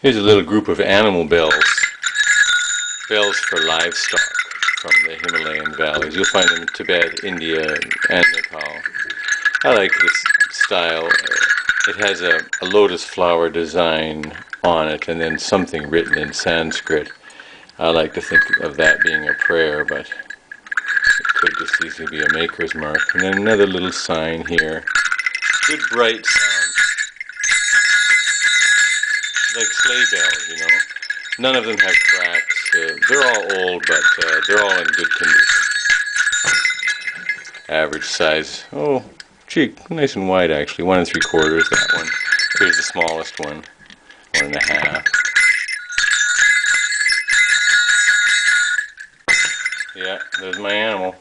Here's a little group of animal bells. Bells for livestock from the Himalayan valleys. You'll find them in Tibet, India, and Nepal. I like this style. It has a lotus flower design on it and then something written in Sanskrit. I like to think of that being a prayer, but it could just easily be a maker's mark. And then another little sign here. Good bright sound. Like sleigh bells, you know. None of them have cracks. They're all old, but they're all in good condition. Average size. Oh, gee, nice and wide actually. 1 3/4, that one. Here's the smallest one. 1 1/2. Yeah, there's my animal.